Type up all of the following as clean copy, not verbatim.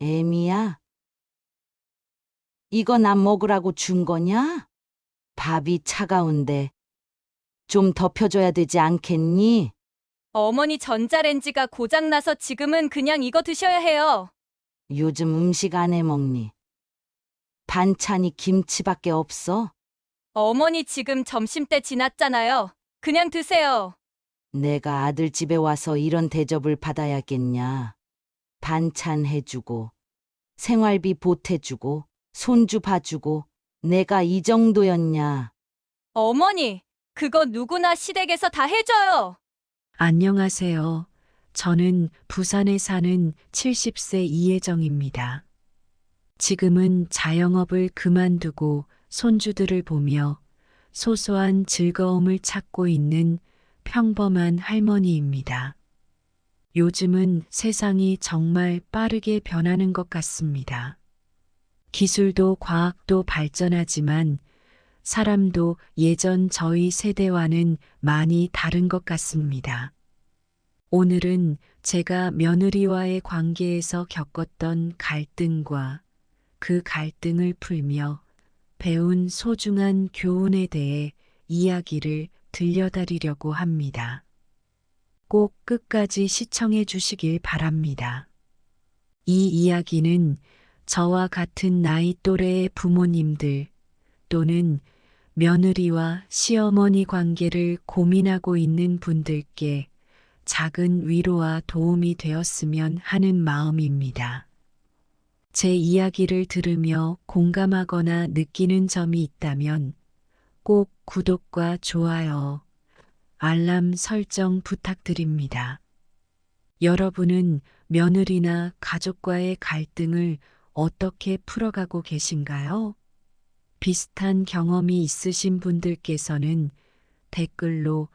애미야, 이거 나 먹으라고 준 거냐? 밥이 차가운데 좀 덮여줘야 되지 않겠니? 어머니 전자레인지가 고장나서 지금은 그냥 이거 드셔야 해요. 요즘 음식 안 해 먹니? 반찬이 김치밖에 없어? 어머니 지금 점심때 지났잖아요. 그냥 드세요. 내가 아들 집에 와서 이런 대접을 받아야겠냐? 반찬 해주고, 생활비 보태주고, 손주 봐주고, 내가 이 정도였냐? 어머니, 그거 누구나 시댁에서 다 해줘요. 안녕하세요. 저는 부산에 사는 70세 이혜정입니다. 지금은 자영업을 그만두고 손주들을 보며 소소한 즐거움을 찾고 있는 평범한 할머니입니다. 요즘은 세상이 정말 빠르게 변하는 것 같습니다. 기술도 과학도 발전하지만 사람도 예전 저희 세대와는 많이 다른 것 같습니다. 오늘은 제가 며느리와의 관계에서 겪었던 갈등과 그 갈등을 풀며 배운 소중한 교훈에 대해 이야기를 들려드리려고 합니다. 꼭 끝까지 시청해 주시길 바랍니다. 이 이야기는 저와 같은 나이 또래의 부모님들 또는 며느리와 시어머니 관계를 고민하고 있는 분들께 작은 위로와 도움이 되었으면 하는 마음입니다. 제 이야기를 들으며 공감하거나 느끼는 점이 있다면 꼭 구독과 좋아요, 알람 설정 부탁드립니다. 여러분은 며느리나 가족과의 갈등을 어떻게 풀어가고 계신가요? 비슷한 경험이 있으신 분들께서는 댓글로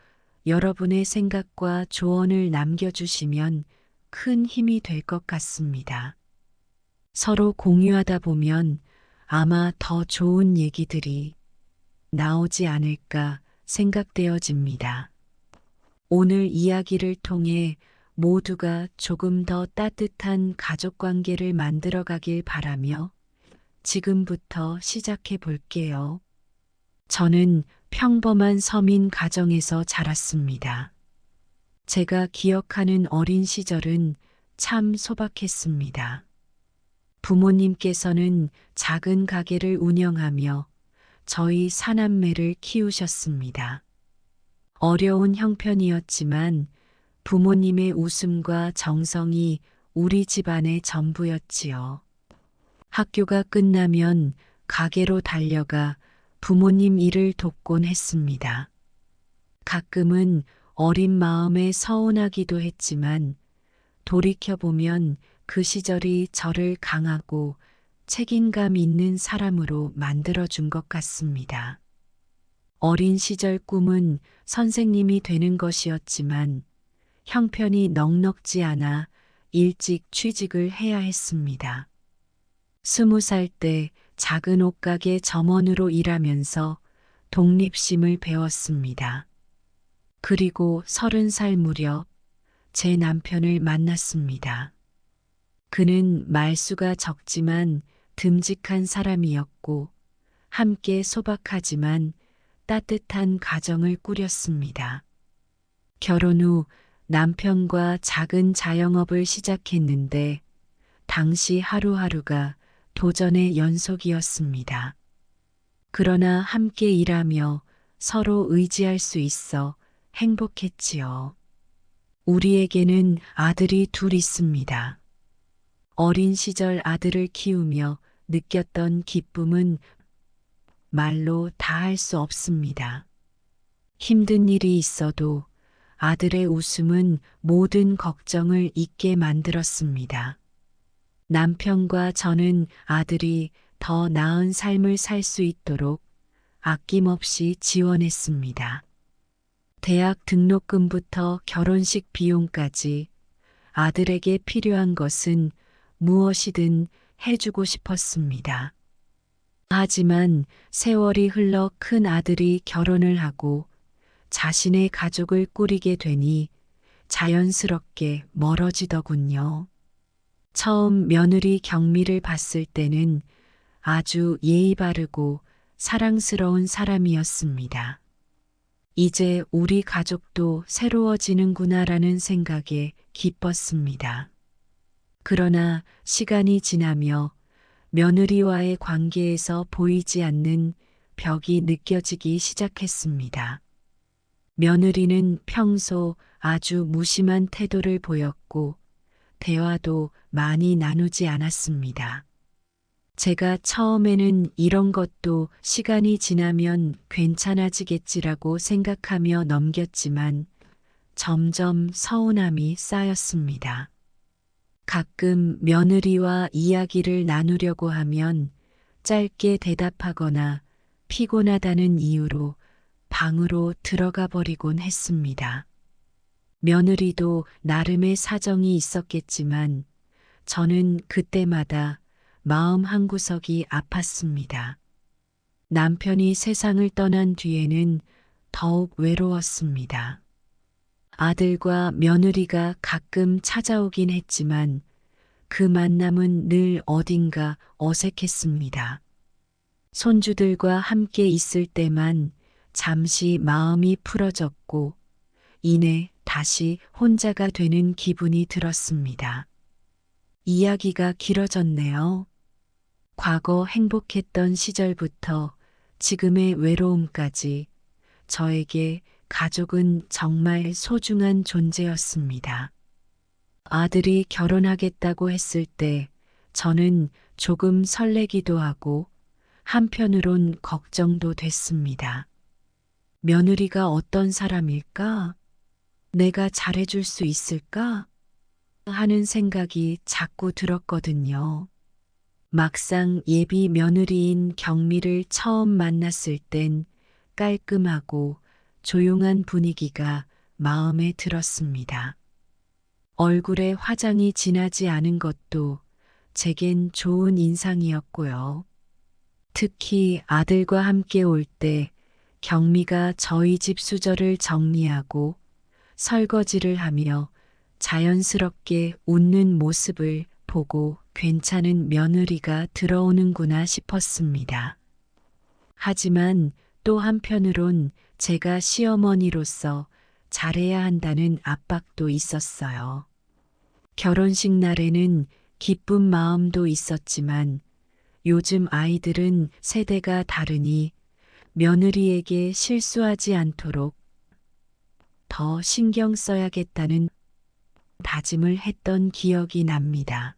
여러분의 생각과 조언을 남겨주시면 큰 힘이 될 것 같습니다. 서로 공유하다 보면 아마 더 좋은 얘기들이 나오지 않을까 생각되어집니다. 오늘 이야기를 통해 모두가 조금 더 따뜻한 가족 관계를 만들어 가길 바라며 지금부터 시작해 볼게요. 저는 평범한 서민 가정에서 자랐습니다. 제가 기억하는 어린 시절은 참 소박했습니다. 부모님께서는 작은 가게를 운영하며 저희 사남매를 키우셨습니다. 어려운 형편이었지만 부모님의 웃음과 정성이 우리 집안의 전부였지요. 학교가 끝나면 가게로 달려가 부모님 일을 돕곤 했습니다. 가끔은 어린 마음에 서운하기도 했지만 돌이켜보면 그 시절이 저를 강하고 책임감 있는 사람으로 만들어준 것 같습니다. 어린 시절 꿈은 선생님이 되는 것이었지만 형편이 넉넉지 않아 일찍 취직을 해야 했습니다. 20살 때 작은 옷가게 점원으로 일하면서 독립심을 배웠습니다. 그리고 30살 무렵 제 남편을 만났습니다. 그는 말수가 적지만 듬직한 사람이었고 함께 소박하지만 따뜻한 가정을 꾸렸습니다. 결혼 후 남편과 작은 자영업을 시작했는데 당시 하루하루가 도전의 연속이었습니다. 그러나 함께 일하며 서로 의지할 수 있어 행복했지요. 우리에게는 아들이 둘 있습니다. 어린 시절 아들을 키우며 느꼈던 기쁨은 말로 다 할 수 없습니다. 힘든 일이 있어도 아들의 웃음은 모든 걱정을 잊게 만들었습니다. 남편과 저는 아들이 더 나은 삶을 살 수 있도록 아낌없이 지원했습니다. 대학 등록금부터 결혼식 비용까지 아들에게 필요한 것은 무엇이든 해주고 싶었습니다. 하지만 세월이 흘러 큰 아들이 결혼을 하고 자신의 가족을 꾸리게 되니 자연스럽게 멀어지더군요. 처음 며느리 경미를 봤을 때는 아주 예의 바르고 사랑스러운 사람이었습니다. 이제 우리 가족도 새로워지는구나라는 생각에 기뻤습니다. 그러나 시간이 지나며 며느리와의 관계에서 보이지 않는 벽이 느껴지기 시작했습니다. 며느리는 평소 아주 무심한 태도를 보였고 대화도 많이 나누지 않았습니다. 제가 처음에는 이런 것도 시간이 지나면 괜찮아지겠지라고 생각하며 넘겼지만 점점 서운함이 쌓였습니다. 가끔 며느리와 이야기를 나누려고 하면 짧게 대답하거나 피곤하다는 이유로 방으로 들어가 버리곤 했습니다. 며느리도 나름의 사정이 있었겠지만 저는 그때마다 마음 한구석이 아팠습니다. 남편이 세상을 떠난 뒤에는 더욱 외로웠습니다. 아들과 며느리가 가끔 찾아오긴 했지만 그 만남은 늘 어딘가 어색했습니다. 손주들과 함께 있을 때만 잠시 마음이 풀어졌고 이내 다시 혼자가 되는 기분이 들었습니다. 이야기가 길어졌네요. 과거 행복했던 시절부터 지금의 외로움까지 저에게 가족은 정말 소중한 존재였습니다. 아들이 결혼하겠다고 했을 때 저는 조금 설레기도 하고 한편으론 걱정도 됐습니다. 며느리가 어떤 사람일까? 내가 잘해줄 수 있을까? 하는 생각이 자꾸 들었거든요. 막상 예비 며느리인 경미를 처음 만났을 땐 깔끔하고 조용한 분위기가 마음에 들었습니다. 얼굴에 화장이 진하지 않은 것도 제겐 좋은 인상이었고요. 특히 아들과 함께 올 때 경미가 저희 집 수저를 정리하고 설거지를 하며 자연스럽게 웃는 모습을 보고 괜찮은 며느리가 들어오는구나 싶었습니다. 하지만 또 한편으론 제가 시어머니로서 잘해야 한다는 압박도 있었어요. 결혼식 날에는 기쁜 마음도 있었지만 요즘 아이들은 세대가 다르니 며느리에게 실수하지 않도록 더 신경 써야겠다는 다짐을 했던 기억이 납니다.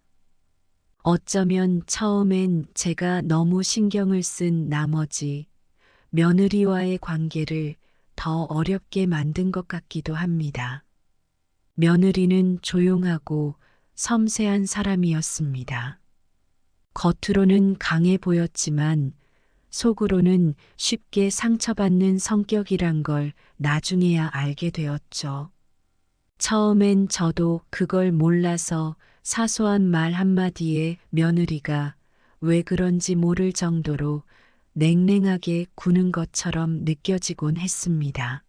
어쩌면 처음엔 제가 너무 신경을 쓴 나머지 며느리와의 관계를 더 어렵게 만든 것 같기도 합니다. 며느리는 조용하고 섬세한 사람이었습니다. 겉으로는 강해 보였지만 속으로는 쉽게 상처받는 성격이란 걸 나중에야 알게 되었죠. 처음엔 저도 그걸 몰라서 사소한 말 한마디에 며느리가 왜 그런지 모를 정도로 냉랭하게 구는 것처럼 느껴지곤 했습니다.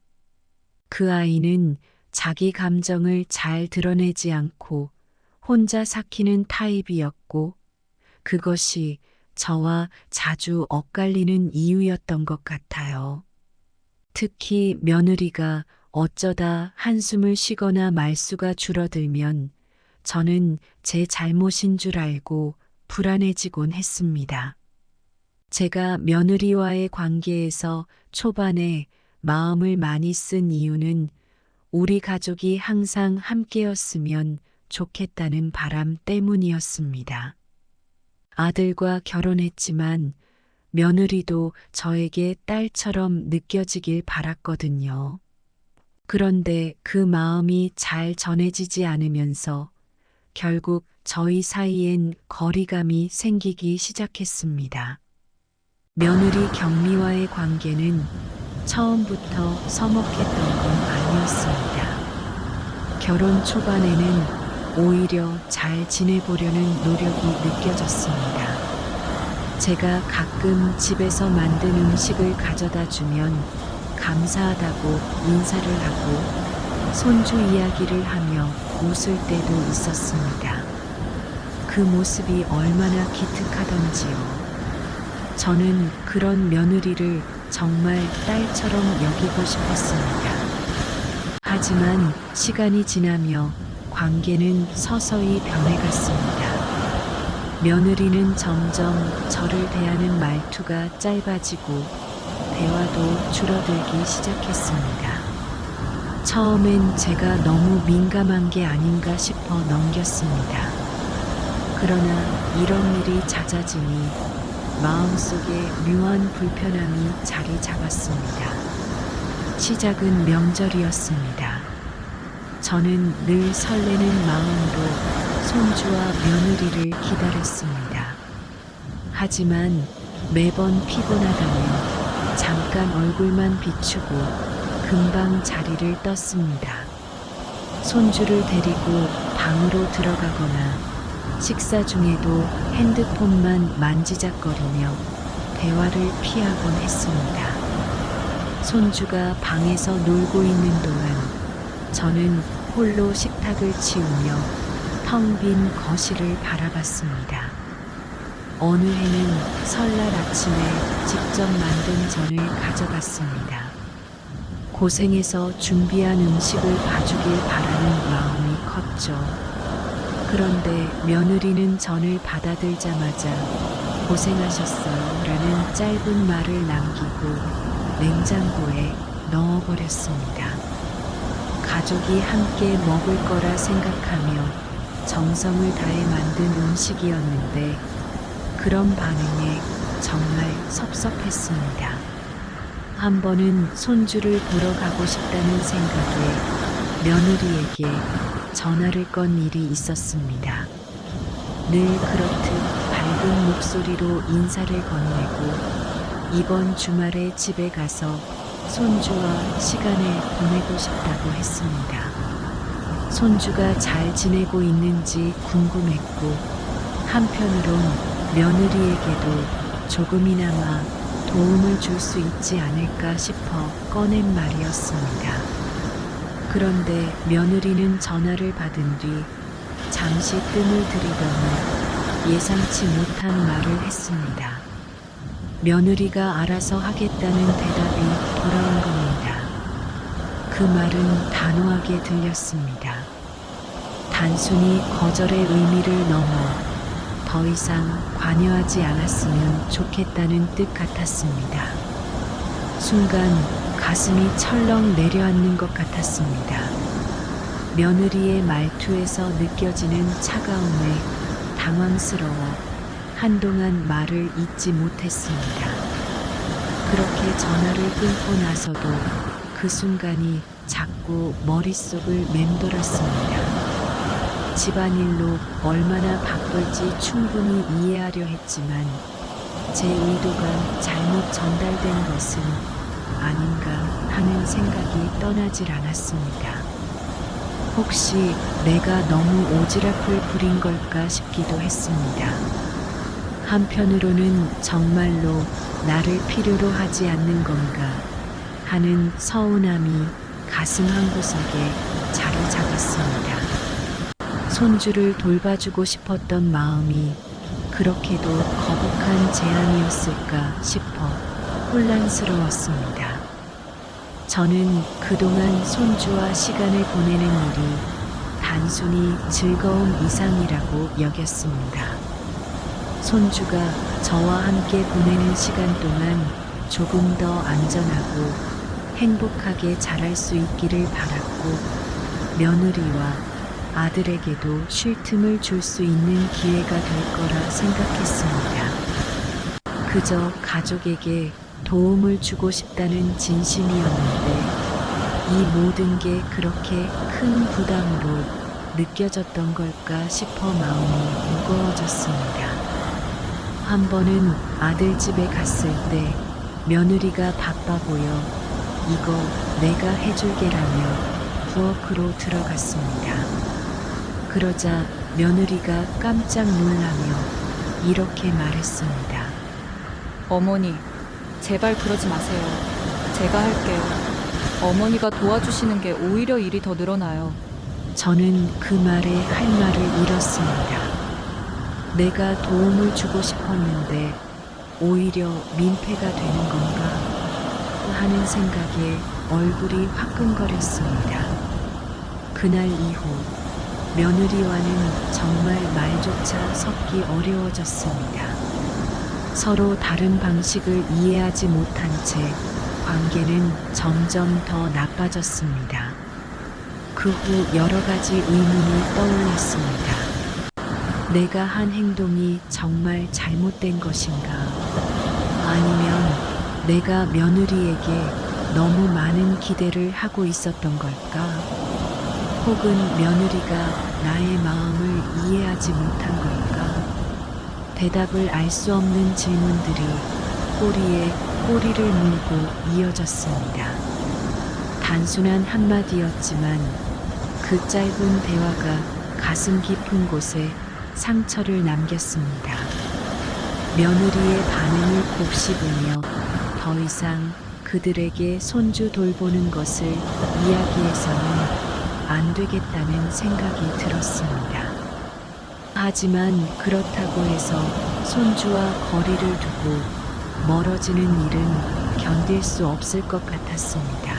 그 아이는 자기 감정을 잘 드러내지 않고 혼자 삭히는 타입이었고 그것이 저와 자주 엇갈리는 이유였던 것 같아요. 특히 며느리가 어쩌다 한숨을 쉬거나 말수가 줄어들면 저는 제 잘못인 줄 알고 불안해지곤 했습니다. 제가 며느리와의 관계에서 초반에 마음을 많이 쓴 이유는 우리 가족이 항상 함께였으면 좋겠다는 바람 때문이었습니다. 아들과 결혼했지만 며느리도 저에게 딸처럼 느껴지길 바랐거든요. 그런데 그 마음이 잘 전해지지 않으면서 결국 저희 사이엔 거리감이 생기기 시작했습니다. 며느리 경미와의 관계는 처음부터 서먹했던 건 아니었습니다. 결혼 초반에는 오히려 잘 지내보려는 노력이 느껴졌습니다. 제가 가끔 집에서 만든 음식을 가져다 주면 감사하다고 인사를 하고 손주 이야기를 하며 웃을 때도 있었습니다. 그 모습이 얼마나 기특하던지요. 저는 그런 며느리를 정말 딸처럼 여기고 싶었습니다. 하지만 시간이 지나며 관계는 서서히 변해갔습니다. 며느리는 점점 저를 대하는 말투가 짧아지고 대화도 줄어들기 시작했습니다. 처음엔 제가 너무 민감한 게 아닌가 싶어 넘겼습니다. 그러나 이런 일이 잦아지니 마음속에 묘한 불편함이 자리 잡았습니다. 시작은 명절이었습니다. 저는 늘 설레는 마음으로 손주와 며느리를 기다렸습니다. 하지만 매번 피곤하다며 잠깐 얼굴만 비추고 금방 자리를 떴습니다. 손주를 데리고 방으로 들어가거나 식사 중에도 핸드폰만 만지작거리며 대화를 피하곤 했습니다. 손주가 방에서 놀고 있는 동안 저는 홀로 식탁을 치우며 텅 빈 거실을 바라봤습니다. 어느 해는 설날 아침에 직접 만든 전을 가져갔습니다. 고생해서 준비한 음식을 봐주길 바라는 마음이 컸죠. 그런데 며느리는 전을 받아들자마자 고생하셨어요 라는 짧은 말을 남기고 냉장고에 넣어버렸습니다. 가족이 함께 먹을 거라 생각하며 정성을 다해 만든 음식이었는데 그런 반응에 정말 섭섭했습니다. 한 번은 손주를 보러 가고 싶다는 생각에 며느리에게 전화를 건 일이 있었습니다. 늘 그렇듯 밝은 목소리로 인사를 건네고 이번 주말에 집에 가서 손주와 시간을 보내고 싶다고 했습니다. 손주가 잘 지내고 있는지 궁금했고 한편으론 며느리에게도 조금이나마 도움을 줄 수 있지 않을까 싶어 꺼낸 말이었습니다. 그런데 며느리는 전화를 받은 뒤 잠시 뜸을 들이더니 예상치 못한 말을 했습니다. 며느리가 알아서 하겠다는 대답이 돌아온 겁니다. 그 말은 단호하게 들렸습니다. 단순히 거절의 의미를 넘어 더 이상 관여하지 않았으면 좋겠다는 뜻 같았습니다. 순간 가슴이 철렁 내려앉는 것 같았습니다. 며느리의 말투에서 느껴지는 차가움에 당황스러워 한동안 말을 잇지 못했습니다. 그렇게 전화를 끊고 나서도 그 순간이 자꾸 머릿속을 맴돌았습니다. 집안일로 얼마나 바쁠지 충분히 이해하려 했지만 제 의도가 잘못 전달된 것은 아닌가 하는 생각이 떠나질 않았습니다. 혹시 내가 너무 오지랖을 부린 걸까 싶기도 했습니다. 한편으로는 정말로 나를 필요로 하지 않는 건가 하는 서운함이 가슴 한구석에 자리 잡았습니다. 손주를 돌봐주고 싶었던 마음이 그렇게도 거북한 제안이었을까 싶어 혼란스러웠습니다. 저는 그동안 손주와 시간을 보내는 일이 단순히 즐거움 이상이라고 여겼습니다. 손주가 저와 함께 보내는 시간 동안 조금 더 안전하고 행복하게 자랄 수 있기를 바랐고 며느리와 아들에게도 쉴 틈을 줄 수 있는 기회가 될 거라 생각했습니다. 그저 가족에게 도움을 주고 싶다는 진심이었는데 이 모든 게 그렇게 큰 부담으로 느껴졌던 걸까 싶어 마음이 무거워졌습니다. 한 번은 아들 집에 갔을 때 며느리가 바빠 보여 이거 내가 해줄게라며 부엌으로 들어갔습니다. 그러자 며느리가 깜짝 놀라며 이렇게 말했습니다. 어머니, 제발 그러지 마세요. 제가 할게요. 어머니가 도와주시는 게 오히려 일이 더 늘어나요. 저는 그 말에 할 말을 잃었습니다. 내가 도움을 주고 싶었는데 오히려 민폐가 되는 건가 하는 생각에 얼굴이 화끈거렸습니다. 그날 이후 며느리와는 정말 말조차 섞기 어려워졌습니다. 서로 다른 방식을 이해하지 못한 채 관계는 점점 더 나빠졌습니다. 그 후 여러 가지 의문이 떠올랐습니다. 내가 한 행동이 정말 잘못된 것인가? 아니면 내가 며느리에게 너무 많은 기대를 하고 있었던 걸까? 혹은 며느리가 나의 마음을 이해하지 못한 걸까? 대답을 알 수 없는 질문들이 꼬리에 꼬리를 물고 이어졌습니다. 단순한 한마디였지만 그 짧은 대화가 가슴 깊은 곳에 상처를 남겼습니다. 며느리의 반응을 곱씹으며 더 이상 그들에게 손주 돌보는 것을 이야기해서는 안 되겠다는 생각이 들었습니다. 하지만 그렇다고 해서 손주와 거리를 두고 멀어지는 일은 견딜 수 없을 것 같았습니다.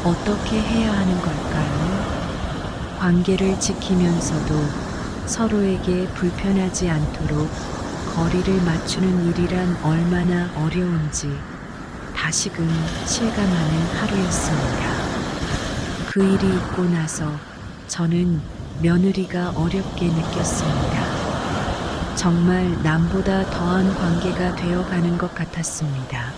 어떻게 해야 하는 걸까요? 관계를 지키면서도 서로에게 불편하지 않도록 거리를 맞추는 일이란 얼마나 어려운지 다시금 실감하는 하루였습니다. 그 일이 있고 나서 저는 며느리가 어렵게 느꼈습니다. 정말 남보다 더한 관계가 되어가는 것 같았습니다.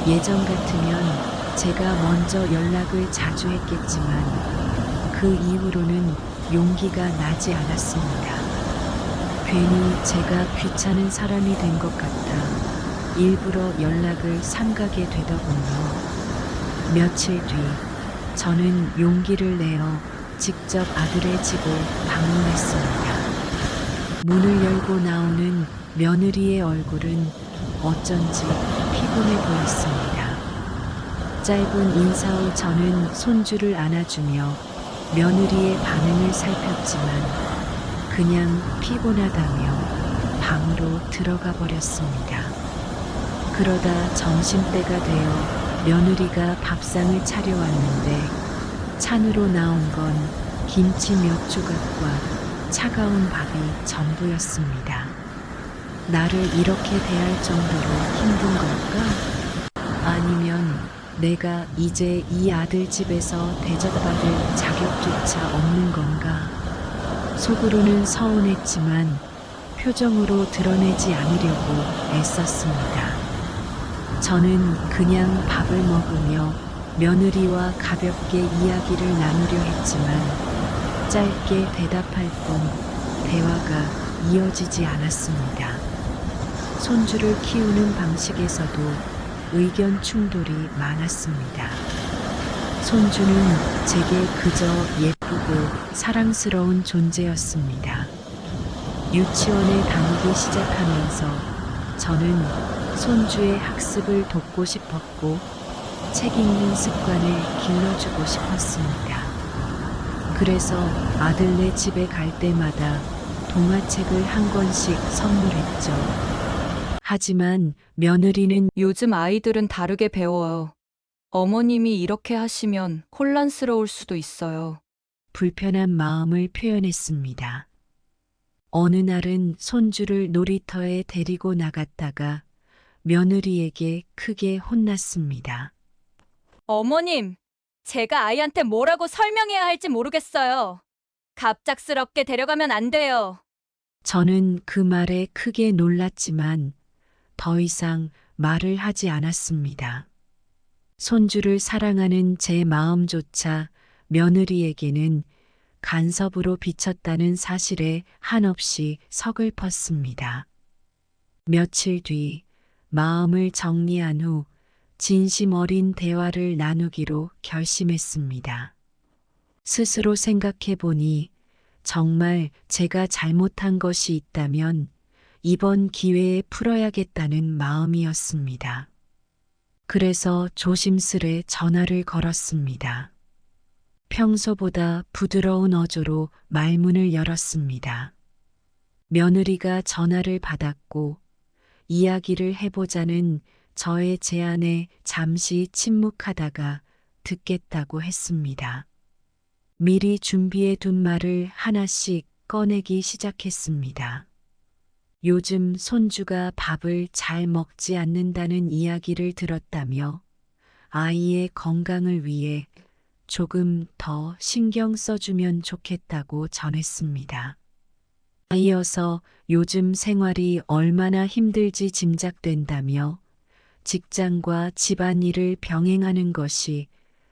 예전 같으면 제가 먼저 연락을 자주 했겠지만 그 이후로는 용기가 나지 않았습니다. 괜히 제가 귀찮은 사람이 된 것 같아 일부러 연락을 삼가게 되더군요. 며칠 뒤 저는 용기를 내어 직접 아들의 집을 방문했습니다. 문을 열고 나오는 며느리의 얼굴은 어쩐지 피곤해 보였습니다. 짧은 인사 후 저는 손주를 안아주며 며느리의 반응을 살폈지만 그냥 피곤하다며 방으로 들어가 버렸습니다. 그러다 점심때가 되어 며느리가 밥상을 차려왔는데 찬으로 나온 건 김치 몇 조각과 차가운 밥이 전부였습니다. 나를 이렇게 대할 정도로 힘든 걸까? 아니면 내가 이제 이 아들 집에서 대접받을 자격조차 없는 건가? 속으로는 서운했지만 표정으로 드러내지 않으려고 애썼습니다. 저는 그냥 밥을 먹으며 며느리와 가볍게 이야기를 나누려 했지만 짧게 대답할 뿐 대화가 이어지지 않았습니다. 손주를 키우는 방식에서도 의견 충돌이 많았습니다. 손주는 제게 그저 예쁘고 사랑스러운 존재였습니다. 유치원에 다니기 시작하면서 저는 손주의 학습을 돕고 싶었고 책 읽는 습관을 길러주고 싶었습니다. 그래서 아들네 집에 갈 때마다 동화책을 한 권씩 선물했죠. 하지만 며느리는 요즘 아이들은 다르게 배워요. 어머님이 이렇게 하시면 혼란스러울 수도 있어요. 불편한 마음을 표현했습니다. 어느 날은 손주를 놀이터에 데리고 나갔다가 며느리에게 크게 혼났습니다. 어머님, 제가 아이한테 뭐라고 설명해야 할지 모르겠어요. 갑작스럽게 데려가면 안 돼요. 저는 그 말에 크게 놀랐지만 더 이상 말을 하지 않았습니다. 손주를 사랑하는 제 마음조차 며느리에게는 간섭으로 비쳤다는 사실에 한없이 서글펐습니다. 며칠 뒤 마음을 정리한 후 진심 어린 대화를 나누기로 결심했습니다. 스스로 생각해 보니 정말 제가 잘못한 것이 있다면 이번 기회에 풀어야겠다는 마음이었습니다. 그래서 조심스레 전화를 걸었습니다. 평소보다 부드러운 어조로 말문을 열었습니다. 며느리가 전화를 받았고 이야기를 해보자는 저의 제안에 잠시 침묵하다가 듣겠다고 했습니다. 미리 준비해 둔 말을 하나씩 꺼내기 시작했습니다. 요즘 손주가 밥을 잘 먹지 않는다는 이야기를 들었다며 아이의 건강을 위해 조금 더 신경 써주면 좋겠다고 전했습니다. 이어서 요즘 생활이 얼마나 힘들지 짐작된다며 직장과 집안일을 병행하는 것이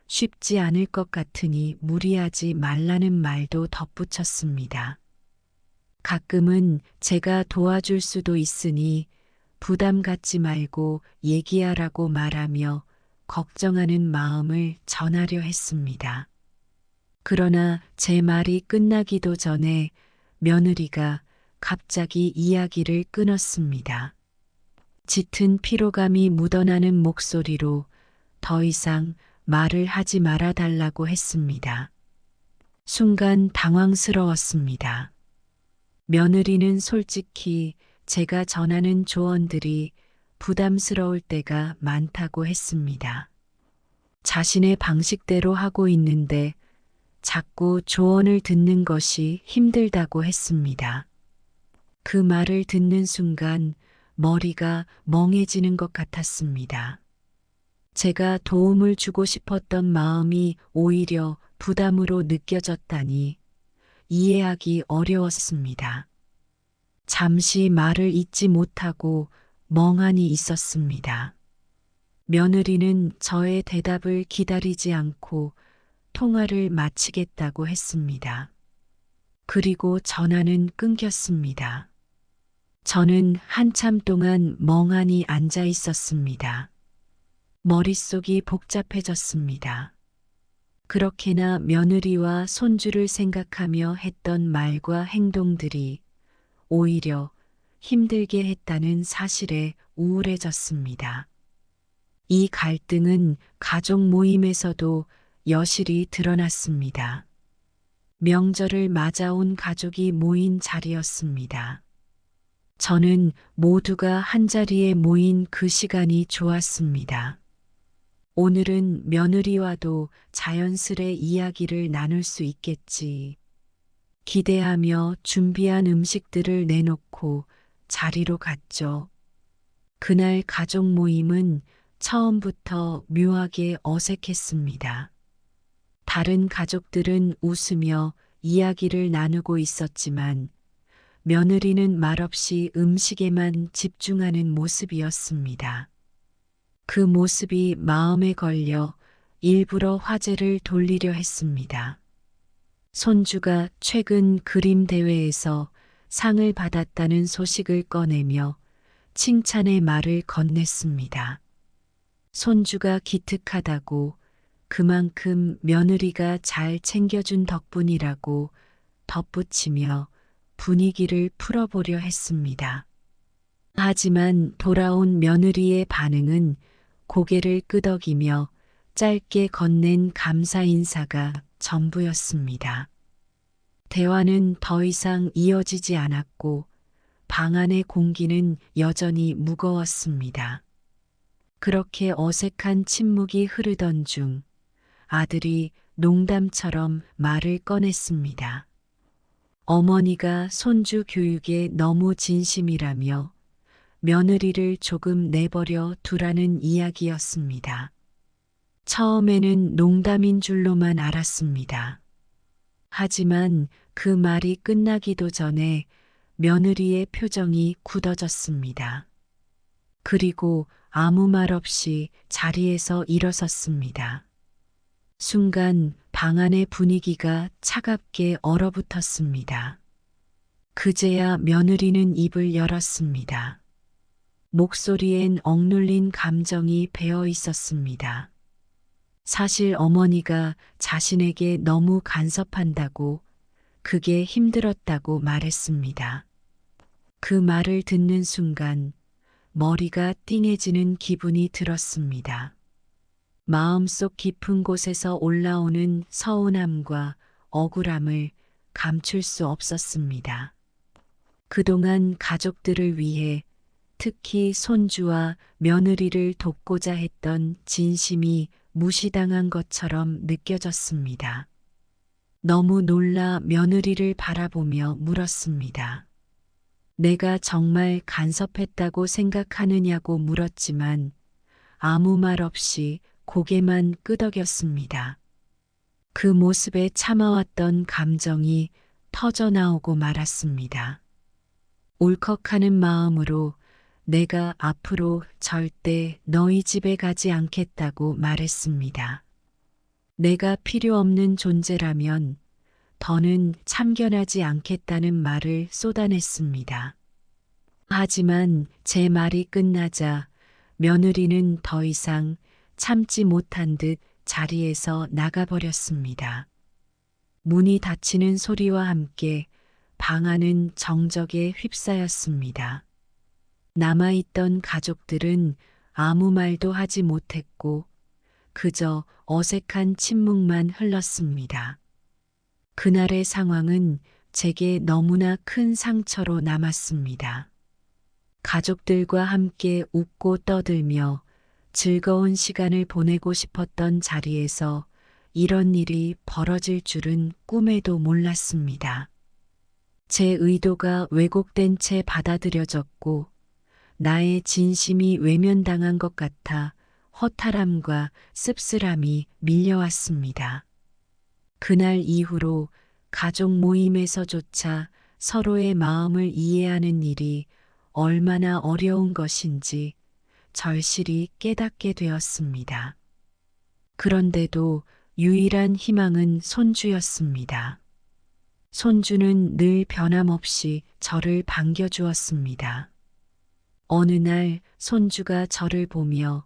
쉽지 않을 것 같으니 무리하지 말라는 말도 덧붙였습니다. 가끔은 제가 도와줄 수도 있으니 부담 갖지 말고 얘기하라고 말하며 걱정하는 마음을 전하려 했습니다. 그러나 제 말이 끝나기도 전에 며느리가 갑자기 이야기를 끊었습니다. 짙은 피로감이 묻어나는 목소리로 더 이상 말을 하지 말아달라고 했습니다. 순간 당황스러웠습니다. 며느리는 솔직히 제가 전하는 조언들이 부담스러울 때가 많다고 했습니다. 자신의 방식대로 하고 있는데 자꾸 조언을 듣는 것이 힘들다고 했습니다. 그 말을 듣는 순간 머리가 멍해지는 것 같았습니다. 제가 도움을 주고 싶었던 마음이 오히려 부담으로 느껴졌다니 이해하기 어려웠습니다. 잠시 말을 잇지 못하고 멍하니 있었습니다. 며느리는 저의 대답을 기다리지 않고 통화를 마치겠다고 했습니다. 그리고 전화는 끊겼습니다. 저는 한참 동안 멍하니 앉아 있었습니다. 머릿속이 복잡해졌습니다. 그렇게나 며느리와 손주를 생각하며 했던 말과 행동들이 오히려 힘들게 했다는 사실에 우울해졌습니다. 이 갈등은 가족 모임에서도 여실히 드러났습니다. 명절을 맞아온 가족이 모인 자리였습니다. 저는 모두가 한자리에 모인 그 시간이 좋았습니다. 오늘은 며느리와도 자연스레 이야기를 나눌 수 있겠지. 기대하며 준비한 음식들을 내놓고 자리로 갔죠. 그날 가족 모임은 처음부터 묘하게 어색했습니다. 다른 가족들은 웃으며 이야기를 나누고 있었지만 며느리는 말없이 음식에만 집중하는 모습이었습니다. 그 모습이 마음에 걸려 일부러 화제를 돌리려 했습니다. 손주가 최근 그림 대회에서 상을 받았다는 소식을 꺼내며 칭찬의 말을 건넸습니다. 손주가 기특하다고 그만큼 며느리가 잘 챙겨준 덕분이라고 덧붙이며 분위기를 풀어보려 했습니다. 하지만 돌아온 며느리의 반응은 고개를 끄덕이며 짧게 건넨 감사 인사가 전부였습니다. 대화는 더 이상 이어지지 않았고 방 안의 공기는 여전히 무거웠습니다. 그렇게 어색한 침묵이 흐르던 중 아들이 농담처럼 말을 꺼냈습니다. 어머니가 손주 교육에 너무 진심이라며 며느리를 조금 내버려 두라는 이야기였습니다. 처음에는 농담인 줄로만 알았습니다. 하지만 그 말이 끝나기도 전에 며느리의 표정이 굳어졌습니다. 그리고 아무 말 없이 자리에서 일어섰습니다. 순간 방 안의 분위기가 차갑게 얼어붙었습니다. 그제야 며느리는 입을 열었습니다. 목소리엔 억눌린 감정이 배어 있었습니다. 사실 어머니가 자신에게 너무 간섭한다고 그게 힘들었다고 말했습니다. 그 말을 듣는 순간 머리가 띵해지는 기분이 들었습니다. 마음속 깊은 곳에서 올라오는 서운함과 억울함을 감출 수 없었습니다. 그동안 가족들을 위해 특히 손주와 며느리를 돕고자 했던 진심이 무시당한 것처럼 느껴졌습니다. 너무 놀라 며느리를 바라보며 물었습니다. 내가 정말 간섭했다고 생각하느냐고 물었지만 아무 말 없이 고개만 끄덕였습니다. 그 모습에 참아왔던 감정이 터져 나오고 말았습니다. 울컥하는 마음으로 내가 앞으로 절대 너희 집에 가지 않겠다고 말했습니다. 내가 필요 없는 존재라면 더는 참견하지 않겠다는 말을 쏟아냈습니다. 하지만 제 말이 끝나자 며느리는 더 이상 참지 못한 듯 자리에서 나가버렸습니다. 문이 닫히는 소리와 함께 방 안은 정적에 휩싸였습니다. 남아있던 가족들은 아무 말도 하지 못했고 그저 어색한 침묵만 흘렀습니다. 그날의 상황은 제게 너무나 큰 상처로 남았습니다. 가족들과 함께 웃고 떠들며 즐거운 시간을 보내고 싶었던 자리에서 이런 일이 벌어질 줄은 꿈에도 몰랐습니다. 제 의도가 왜곡된 채 받아들여졌고 나의 진심이 외면당한 것 같아 허탈함과 씁쓸함이 밀려왔습니다. 그날 이후로 가족 모임에서조차 서로의 마음을 이해하는 일이 얼마나 어려운 것인지 절실히 깨닫게 되었습니다. 그런데도 유일한 희망은 손주였습니다. 손주는 늘 변함없이 저를 반겨주었습니다. 어느 날 손주가 저를 보며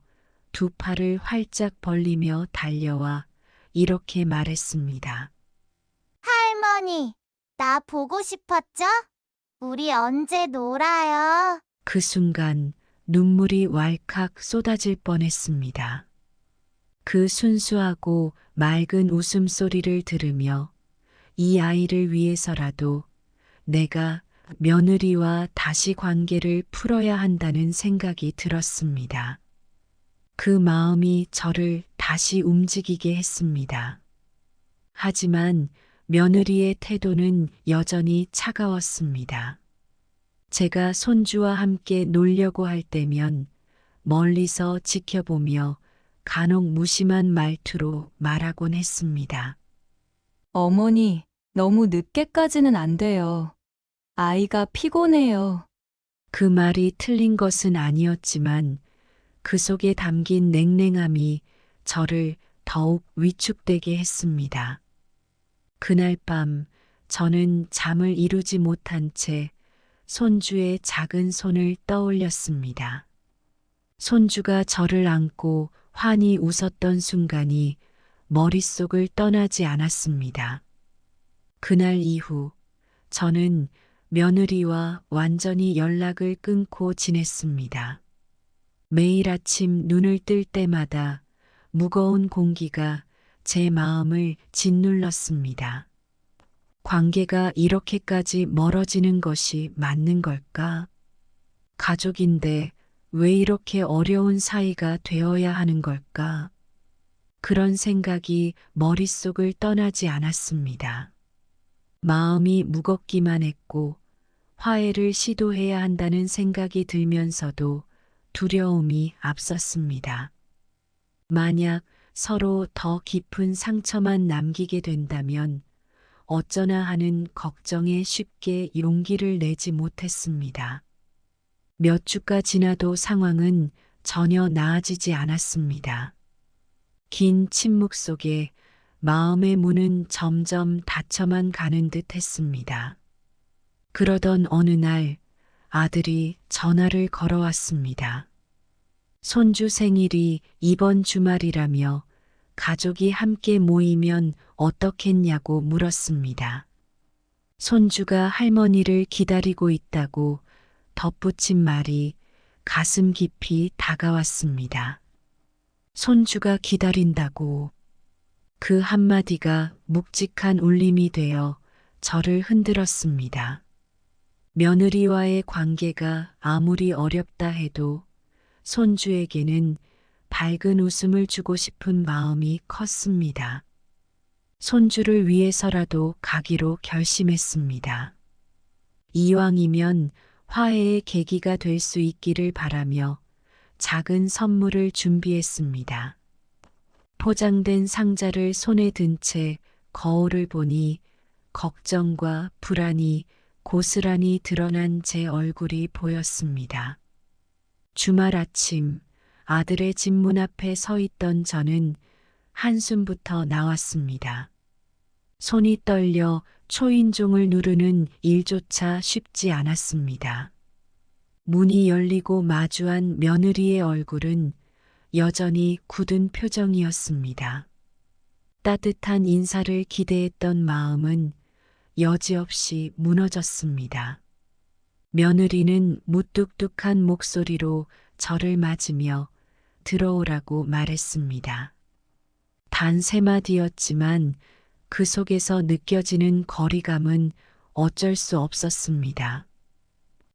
두 팔을 활짝 벌리며 달려와 이렇게 말했습니다. 할머니, 나 보고 싶었죠? 우리 언제 놀아요? 그 순간 눈물이 왈칵 쏟아질 뻔했습니다. 그 순수하고 맑은 웃음소리를 들으며 이 아이를 위해서라도 내가 며느리와 다시 관계를 풀어야 한다는 생각이 들었습니다. 그 마음이 저를 다시 움직이게 했습니다. 하지만 며느리의 태도는 여전히 차가웠습니다. 제가 손주와 함께 놀려고 할 때면 멀리서 지켜보며 간혹 무심한 말투로 말하곤 했습니다. 어머니, 너무 늦게까지는 안 돼요. 아이가 피곤해요. 그 말이 틀린 것은 아니었지만 그 속에 담긴 냉랭함이 저를 더욱 위축되게 했습니다. 그날 밤 저는 잠을 이루지 못한 채 손주의 작은 손을 떠올렸습니다. 손주가 저를 안고 환히 웃었던 순간이 머릿속을 떠나지 않았습니다. 그날 이후 저는 며느리와 완전히 연락을 끊고 지냈습니다. 매일 아침 눈을 뜰 때마다 무거운 공기가 제 마음을 짓눌렀습니다. 관계가 이렇게까지 멀어지는 것이 맞는 걸까? 가족인데 왜 이렇게 어려운 사이가 되어야 하는 걸까? 그런 생각이 머릿속을 떠나지 않았습니다. 마음이 무겁기만 했고 화해를 시도해야 한다는 생각이 들면서도 두려움이 앞섰습니다. 만약 서로 더 깊은 상처만 남기게 된다면 어쩌나 하는 걱정에 쉽게 용기를 내지 못했습니다. 몇 주가 지나도 상황은 전혀 나아지지 않았습니다. 긴 침묵 속에 마음의 문은 점점 닫혀만 가는 듯 했습니다. 그러던 어느 날 아들이 전화를 걸어왔습니다. 손주 생일이 이번 주말이라며 가족이 함께 모이면 어떻겠냐고 물었습니다. 손주가 할머니를 기다리고 있다고 덧붙인 말이 가슴 깊이 다가왔습니다. 손주가 기다린다고. 그 한마디가 묵직한 울림이 되어 저를 흔들었습니다. 며느리와의 관계가 아무리 어렵다 해도 손주에게는 밝은 웃음을 주고 싶은 마음이 컸습니다. 손주를 위해서라도 가기로 결심했습니다. 이왕이면 화해의 계기가 될 수 있기를 바라며 작은 선물을 준비했습니다. 포장된 상자를 손에 든 채 거울을 보니 걱정과 불안이 고스란히 드러난 제 얼굴이 보였습니다. 주말 아침 아들의 집 문 앞에 서 있던 저는 한숨부터 나왔습니다. 손이 떨려 초인종을 누르는 일조차 쉽지 않았습니다. 문이 열리고 마주한 며느리의 얼굴은 여전히 굳은 표정이었습니다. 따뜻한 인사를 기대했던 마음은 여지없이 무너졌습니다. 며느리는 무뚝뚝한 목소리로 저를 맞으며 들어오라고 말했습니다. 단 세 마디였지만 그 속에서 느껴지는 거리감은 어쩔 수 없었습니다.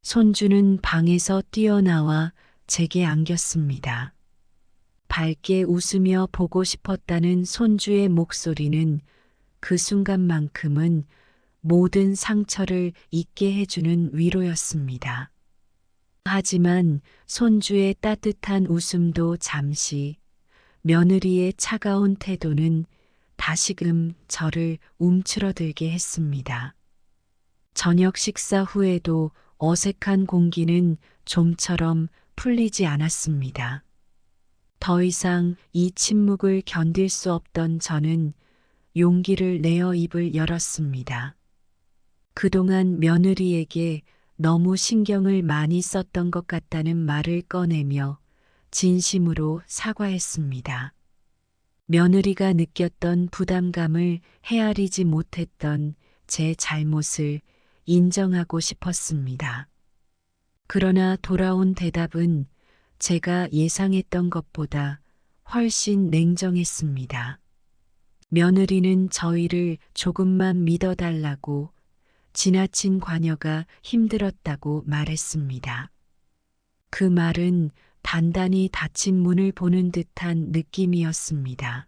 손주는 방에서 뛰어나와 제게 안겼습니다. 밝게 웃으며 보고 싶었다는 손주의 목소리는 그 순간만큼은 모든 상처를 잊게 해주는 위로였습니다. 하지만 손주의 따뜻한 웃음도 잠시, 며느리의 차가운 태도는 다시금 저를 움츠러들게 했습니다. 저녁 식사 후에도 어색한 공기는 좀처럼 풀리지 않았습니다. 더 이상 이 침묵을 견딜 수 없던 저는 용기를 내어 입을 열었습니다. 그동안 며느리에게 너무 신경을 많이 썼던 것 같다는 말을 꺼내며 진심으로 사과했습니다. 며느리가 느꼈던 부담감을 헤아리지 못했던 제 잘못을 인정하고 싶었습니다. 그러나 돌아온 대답은 제가 예상했던 것보다 훨씬 냉정했습니다. 며느리는 저희를 조금만 믿어달라고 지나친 관여가 힘들었다고 말했습니다. 그 말은 단단히 닫힌 문을 보는 듯한 느낌이었습니다.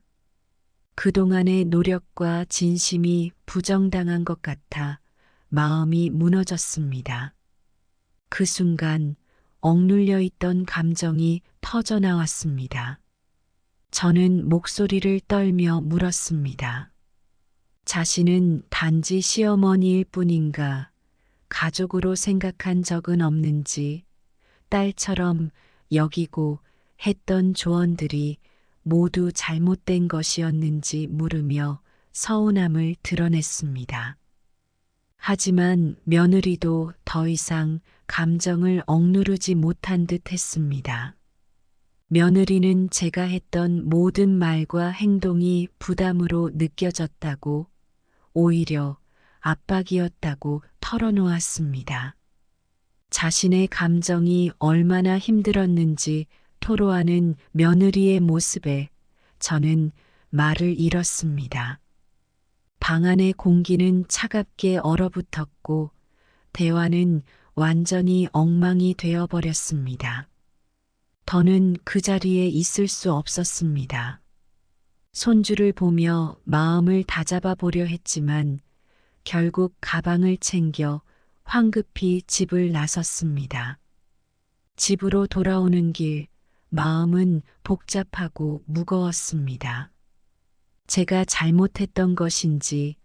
그동안의 노력과 진심이 부정당한 것 같아 마음이 무너졌습니다. 그 순간 억눌려 있던 감정이 터져나왔습니다. 저는 목소리를 떨며 물었습니다. 자신은 단지 시어머니일 뿐인가 가족으로 생각한 적은 없는지, 딸처럼 여기고 했던 조언들이 모두 잘못된 것이었는지 물으며 서운함을 드러냈습니다. 하지만 며느리도 더 이상 감정을 억누르지 못한 듯 했습니다. 며느리는 제가 했던 모든 말과 행동이 부담으로 느껴졌다고, 오히려 압박이었다고 털어놓았습니다. 자신의 감정이 얼마나 힘들었는지 토로하는 며느리의 모습에 저는 말을 잃었습니다. 방 안의 공기는 차갑게 얼어붙었고 대화는 완전히 엉망이 되어버렸습니다. 더는 그 자리에 있을 수 없었습니다. 손주를 보며 마음을 다잡아 보려 했지만 결국 가방을 챙겨 황급히 집을 나섰습니다. 집으로 돌아오는 길, 마음은 복잡하고 무거웠습니다. 제가 잘못했던 것인지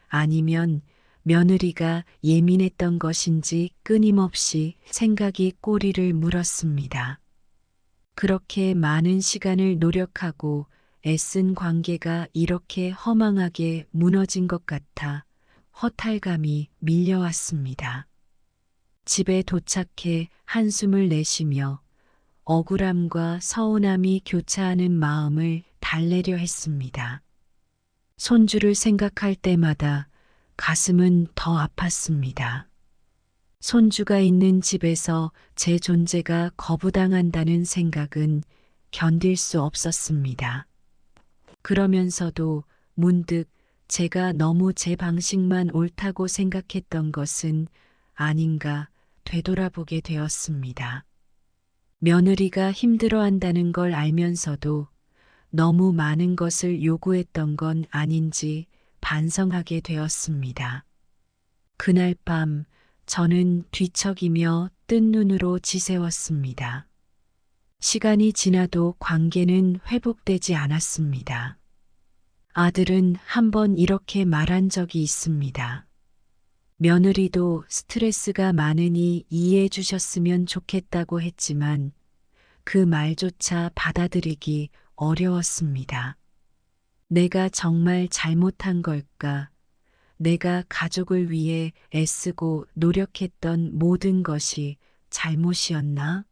아니면 며느리가 예민했던 것인지 끊임없이 생각이 꼬리를 물었습니다. 그렇게 많은 시간을 노력하고 애쓴 관계가 이렇게 허망하게 무너진 것 같아 허탈감이 밀려왔습니다. 집에 도착해 한숨을 내쉬며 억울함과 서운함이 교차하는 마음을 달래려 했습니다. 손주를 생각할 때마다 가슴은 더 아팠습니다. 손주가 있는 집에서 제 존재가 거부당한다는 생각은 견딜 수 없었습니다. 그러면서도 문득 제가 너무 제 방식만 옳다고 생각했던 것은 아닌가 되돌아보게 되었습니다. 며느리가 힘들어한다는 걸 알면서도 너무 많은 것을 요구했던 건 아닌지 반성하게 되었습니다. 그날 밤 저는 뒤척이며 뜬 눈으로 지새웠습니다. 시간이 지나도 관계는 회복되지 않았습니다. 아들은 한번 이렇게 말한 적이 있습니다. 며느리도 스트레스가 많으니 이해해 주셨으면 좋겠다고 했지만 그 말조차 받아들이기 어려웠습니다. 내가 정말 잘못한 걸까? 내가 가족을 위해 애쓰고 노력했던 모든 것이 잘못이었나?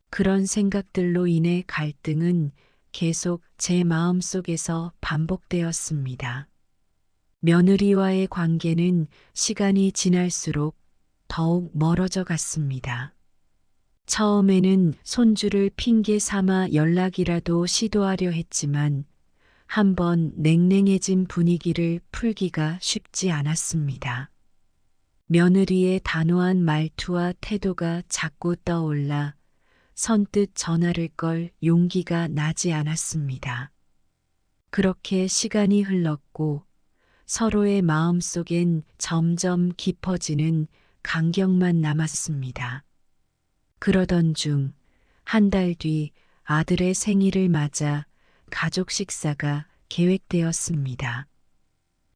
그런 생각들로 인해 갈등은 계속 제 마음속에서 반복되었습니다. 며느리와의 관계는 시간이 지날수록 더욱 멀어져 갔습니다. 처음에는 손주를 핑계 삼아 연락이라도 시도하려 했지만 한번 냉랭해진 분위기를 풀기가 쉽지 않았습니다. 며느리의 단호한 말투와 태도가 자꾸 떠올라 선뜻 전화를 걸 용기가 나지 않았습니다. 그렇게 시간이 흘렀고 서로의 마음속엔 점점 깊어지는 간격만 남았습니다. 그러던 중 한 달 뒤 아들의 생일을 맞아 가족 식사가 계획되었습니다.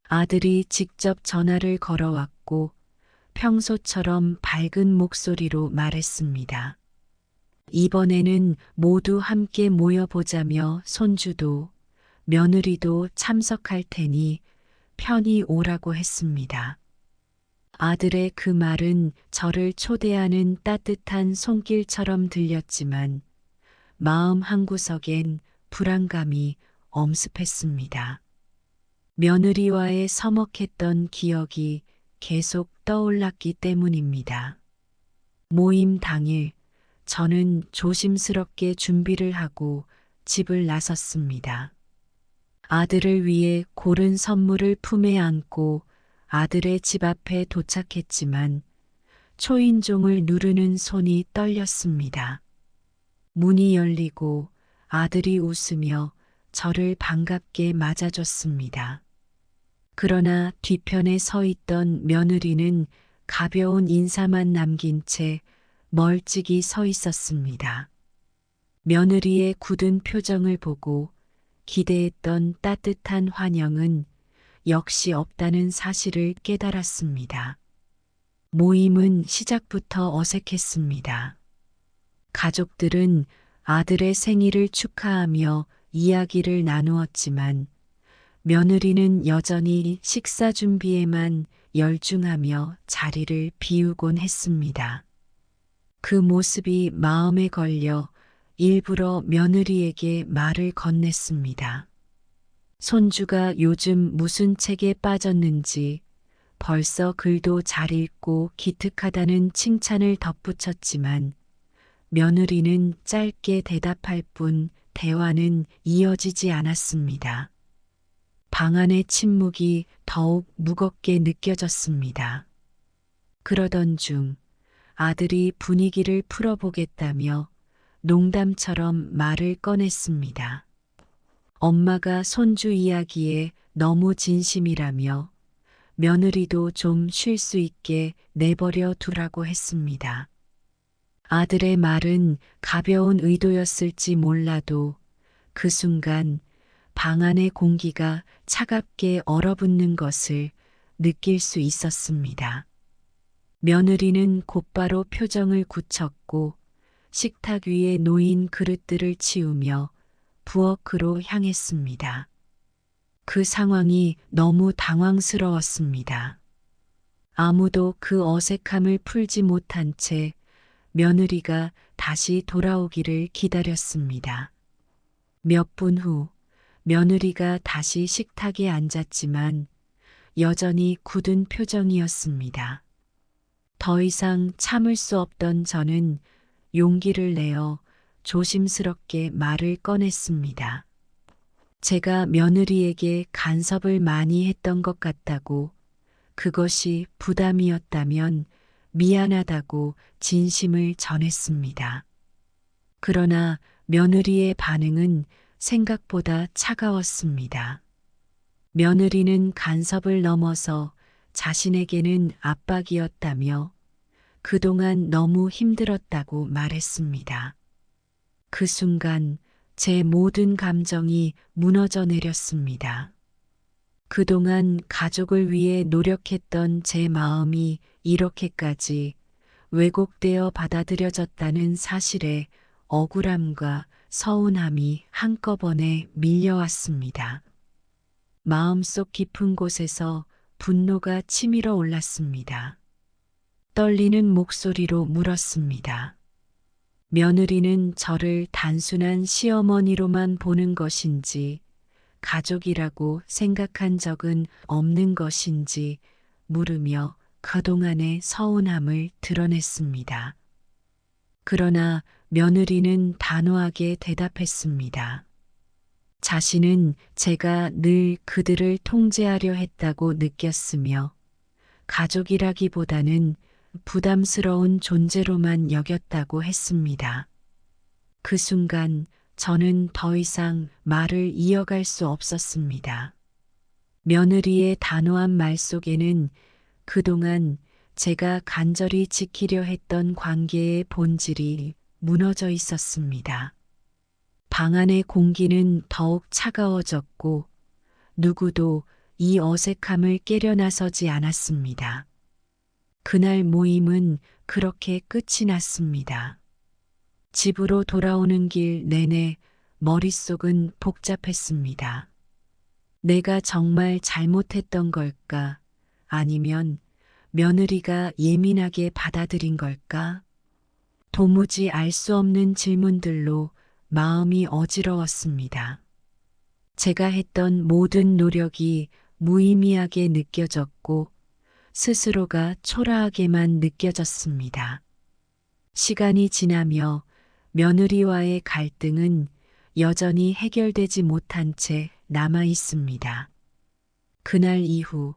아들이 직접 전화를 걸어왔고 평소처럼 밝은 목소리로 말했습니다. 이번에는 모두 함께 모여보자며 손주도 며느리도 참석할 테니 편히 오라고 했습니다. 아들의 그 말은 저를 초대하는 따뜻한 손길처럼 들렸지만 마음 한구석엔 불안감이 엄습했습니다. 며느리와의 서먹했던 기억이 계속 떠올랐기 때문입니다. 모임 당일 저는 조심스럽게 준비를 하고 집을 나섰습니다. 아들을 위해 고른 선물을 품에 안고 아들의 집 앞에 도착했지만 초인종을 누르는 손이 떨렸습니다. 문이 열리고 아들이 웃으며 저를 반갑게 맞아줬습니다. 그러나 뒤편에 서 있던 며느리는 가벼운 인사만 남긴 채 멀찍이 서 있었습니다. 며느리의 굳은 표정을 보고 기대했던 따뜻한 환영은 역시 없다는 사실을 깨달았습니다. 모임은 시작부터 어색했습니다. 가족들은 아들의 생일을 축하하며 이야기를 나누었지만 며느리는 여전히 식사 준비에만 열중하며 자리를 비우곤 했습니다. 그 모습이 마음에 걸려 일부러 며느리에게 말을 건넸습니다. 손주가 요즘 무슨 책에 빠졌는지 벌써 글도 잘 읽고 기특하다는 칭찬을 덧붙였지만 며느리는 짧게 대답할 뿐 대화는 이어지지 않았습니다. 방 안의 침묵이 더욱 무겁게 느껴졌습니다. 그러던 중 아들이 분위기를 풀어보겠다며 농담처럼 말을 꺼냈습니다. 엄마가 손주 이야기에 너무 진심이라며 며느리도 좀 쉴 수 있게 내버려 두라고 했습니다. 아들의 말은 가벼운 의도였을지 몰라도 그 순간 방 안의 공기가 차갑게 얼어붙는 것을 느낄 수 있었습니다. 며느리는 곧바로 표정을 굳혔고 식탁 위에 놓인 그릇들을 치우며 부엌으로 향했습니다. 그 상황이 너무 당황스러웠습니다. 아무도 그 어색함을 풀지 못한 채 며느리가 다시 돌아오기를 기다렸습니다. 몇 분 후 며느리가 다시 식탁에 앉았지만 여전히 굳은 표정이었습니다. 더 이상 참을 수 없던 저는 용기를 내어 조심스럽게 말을 꺼냈습니다. 제가 며느리에게 간섭을 많이 했던 것 같다고, 그것이 부담이었다면 미안하다고 진심을 전했습니다. 그러나 며느리의 반응은 생각보다 차가웠습니다. 며느리는 간섭을 넘어서 자신에게는 압박이었다며 그동안 너무 힘들었다고 말했습니다. 그 순간 제 모든 감정이 무너져 내렸습니다. 그동안 가족을 위해 노력했던 제 마음이 이렇게까지 왜곡되어 받아들여졌다는 사실에 억울함과 서운함이 한꺼번에 밀려왔습니다. 마음속 깊은 곳에서 분노가 치밀어 올랐습니다. 떨리는 목소리로 물었습니다. 며느리는 저를 단순한 시어머니로만 보는 것인지, 가족이라고 생각한 적은 없는 것인지 물으며 그동안의 서운함을 드러냈습니다. 그러나 며느리는 단호하게 대답했습니다. 자신은 제가 늘 그들을 통제하려 했다고 느꼈으며 가족이라기보다는 부담스러운 존재로만 여겼다고 했습니다. 그 순간 저는 더 이상 말을 이어갈 수 없었습니다. 며느리의 단호한 말 속에는 그동안 제가 간절히 지키려 했던 관계의 본질이 무너져 있었습니다. 방 안의 공기는 더욱 차가워졌고 누구도 이 어색함을 깨려 나서지 않았습니다. 그날 모임은 그렇게 끝이 났습니다. 집으로 돌아오는 길 내내 머릿속은 복잡했습니다. 내가 정말 잘못했던 걸까? 아니면 며느리가 예민하게 받아들인 걸까? 도무지 알 수 없는 질문들로 마음이 어지러웠습니다. 제가 했던 모든 노력이 무의미하게 느껴졌고 스스로가 초라하게만 느껴졌습니다. 시간이 지나며 며느리와의 갈등은 여전히 해결되지 못한 채 남아 있습니다. 그날 이후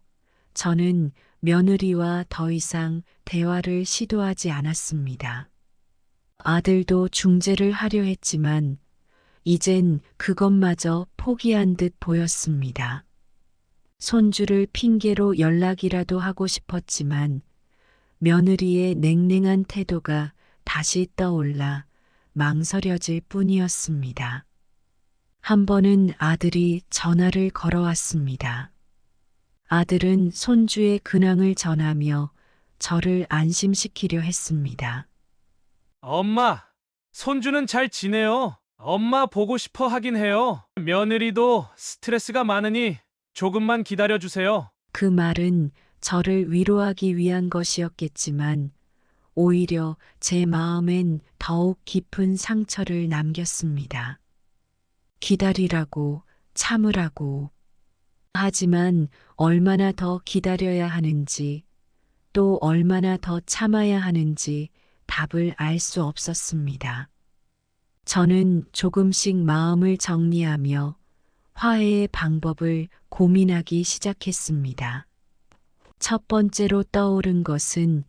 저는 며느리와 더 이상 대화를 시도하지 않았습니다. 아들도 중재를 하려 했지만 이젠 그것마저 포기한 듯 보였습니다. 손주를 핑계로 연락이라도 하고 싶었지만 며느리의 냉랭한 태도가 다시 떠올라 망설여질 뿐이었습니다. 한 번은 아들이 전화를 걸어왔습니다. 아들은 손주의 근황을 전하며 저를 안심시키려 했습니다. 엄마, 손주는 잘 지내요. 엄마 보고 싶어 하긴 해요. 며느리도 스트레스가 많으니 조금만 기다려주세요. 그 말은 저를 위로하기 위한 것이었겠지만 오히려 제 마음엔 더욱 깊은 상처를 남겼습니다. 기다리라고, 참으라고. 하지만 얼마나 더 기다려야 하는지, 또 얼마나 더 참아야 하는지 답을 알 수 없었습니다. 저는 조금씩 마음을 정리하며 화해의 방법을 고민하기 시작했습니다. 첫 번째로 떠오른 것은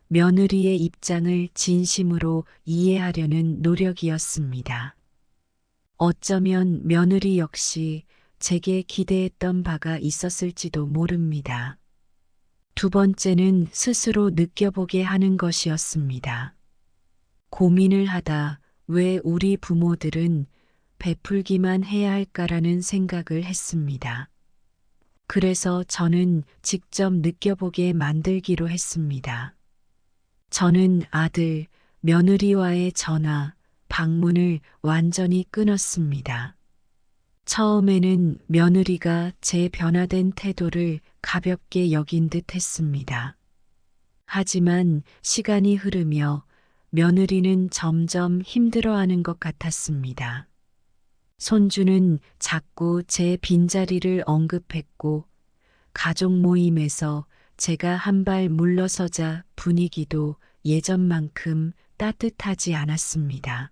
며느리의 입장을 진심으로 이해하려는 노력이었습니다. 어쩌면 며느리 역시 제게 기대했던 바가 있었을지도 모릅니다. 두 번째는 스스로 느껴보게 하는 것이었습니다. 고민을 하다 왜 우리 부모들은 베풀기만 해야 할까라는 생각을 했습니다. 그래서 저는 직접 느껴보게 만들기로 했습니다. 저는 아들, 며느리와의 전화, 방문을 완전히 끊었습니다. 처음에는 며느리가 제 변화된 태도를 가볍게 여긴 듯 했습니다. 하지만 시간이 흐르며 며느리는 점점 힘들어하는 것 같았습니다. 손주는 자꾸 제 빈자리를 언급했고 가족 모임에서 제가 한 발 물러서자 분위기도 예전만큼 따뜻하지 않았습니다.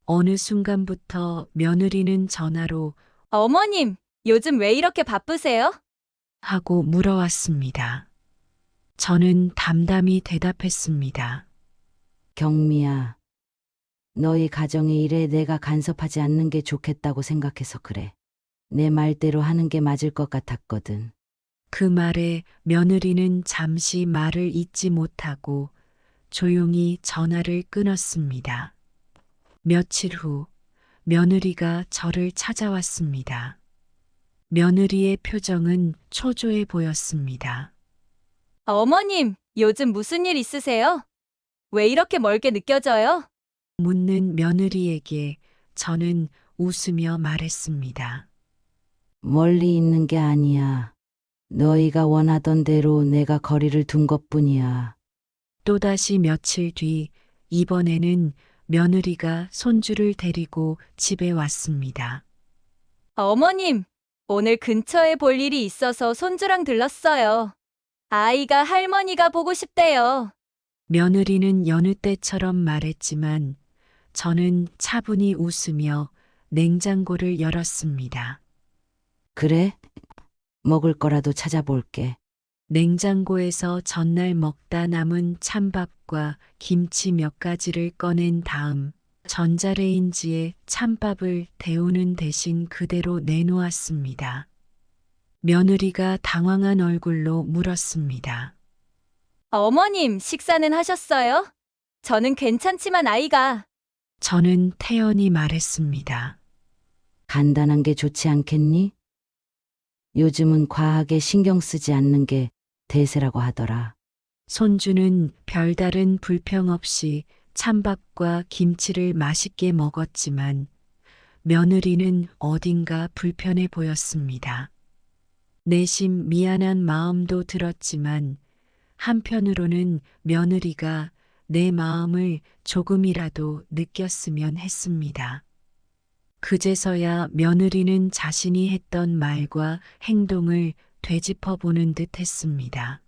어느 순간부터 며느리는 전화로 어머님, 요즘 왜 이렇게 바쁘세요? 하고 물어왔습니다. 저는 담담히 대답했습니다. 경미야, 너희 가정의 일에 내가 간섭하지 않는 게 좋겠다고 생각해서 그래. 내 말대로 하는 게 맞을 것 같았거든. 그 말에 며느리는 잠시 말을 잇지 못하고 조용히 전화를 끊었습니다. 며칠 후 며느리가 저를 찾아왔습니다. 며느리의 표정은 초조해 보였습니다. 어머님, 요즘 무슨 일 있으세요? 왜 이렇게 멀게 느껴져요? 묻는 며느리에게 저는 웃으며 말했습니다. 멀리 있는 게 아니야. 너희가 원하던 대로 내가 거리를 둔 것뿐이야. 또다시 며칠 뒤 이번에는 며느리가 손주를 데리고 집에 왔습니다. 어머님, 오늘 근처에 볼 일이 있어서 손주랑 들렀어요. 아이가 할머니가 보고 싶대요. 며느리는 여느 때처럼 말했지만 저는 차분히 웃으며 냉장고를 열었습니다. 그래? 먹을 거라도 찾아볼게. 냉장고에서 전날 먹다 남은 찬밥과 김치 몇 가지를 꺼낸 다음 전자레인지에 찬밥을 데우는 대신 그대로 내놓았습니다. 며느리가 당황한 얼굴로 물었습니다. 어머님, 식사는 하셨어요? 저는 괜찮지만 아이가. 저는 태연히 말했습니다. 간단한 게 좋지 않겠니? 요즘은 과하게 신경 쓰지 않는 게 대세라고 하더라. 손주는 별다른 불평 없이 찬밥과 김치를 맛있게 먹었지만 며느리는 어딘가 불편해 보였습니다. 내심 미안한 마음도 들었지만 한편으로는 며느리가 내 마음을 조금이라도 느꼈으면 했습니다. 그제서야 며느리는 자신이 했던 말과 행동을 되짚어 보는 듯 했습니다.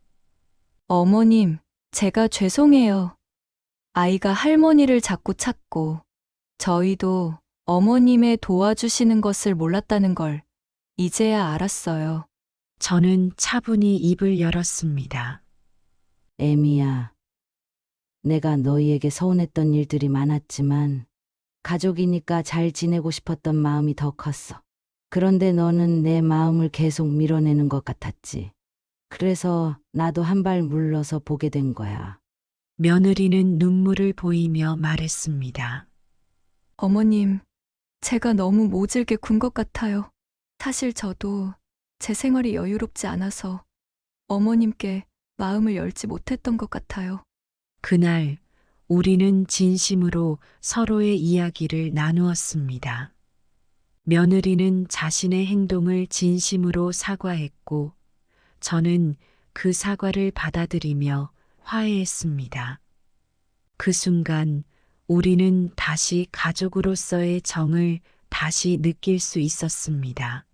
어머님, 제가 죄송해요. 아이가 할머니를 자꾸 찾고, 저희도 어머님의 도와주시는 것을 몰랐다는 걸 이제야 알았어요. 저는 차분히 입을 열었습니다. 애미야, 내가 너희에게 서운했던 일들이 많았지만 가족이니까 잘 지내고 싶었던 마음이 더 컸어. 그런데 너는 내 마음을 계속 밀어내는 것 같았지. 그래서 나도 한 발 물러서 보게 된 거야. 며느리는 눈물을 보이며 말했습니다. 어머님, 제가 너무 모질게 군 것 같아요. 사실 저도 제 생활이 여유롭지 않아서 어머님께 마음을 열지 못했던 것 같아요. 그날 우리는 진심으로 서로의 이야기를 나누었습니다. 며느리는 자신의 행동을 진심으로 사과했고 저는 그 사과를 받아들이며 화해했습니다. 그 순간 우리는 다시 가족으로서의 정을 다시 느낄 수 있었습니다.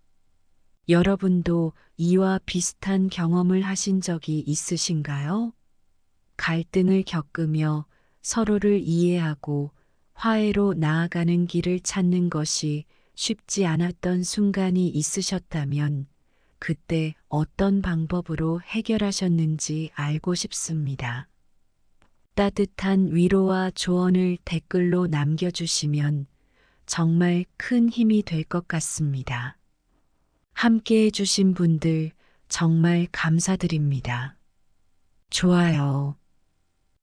여러분도 이와 비슷한 경험을 하신 적이 있으신가요? 갈등을 겪으며 서로를 이해하고 화해로 나아가는 길을 찾는 것이 쉽지 않았던 순간이 있으셨다면 그때 어떤 방법으로 해결하셨는지 알고 싶습니다. 따뜻한 위로와 조언을 댓글로 남겨주시면 정말 큰 힘이 될 것 같습니다. 함께 해주신 분들 정말 감사드립니다. 좋아요,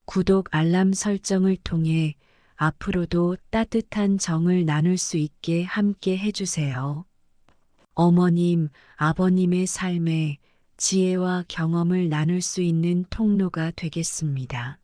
구독, 알람 설정을 통해 앞으로도 따뜻한 정을 나눌 수 있게 함께 해주세요. 어머님, 아버님의 삶에 지혜와 경험을 나눌 수 있는 통로가 되겠습니다.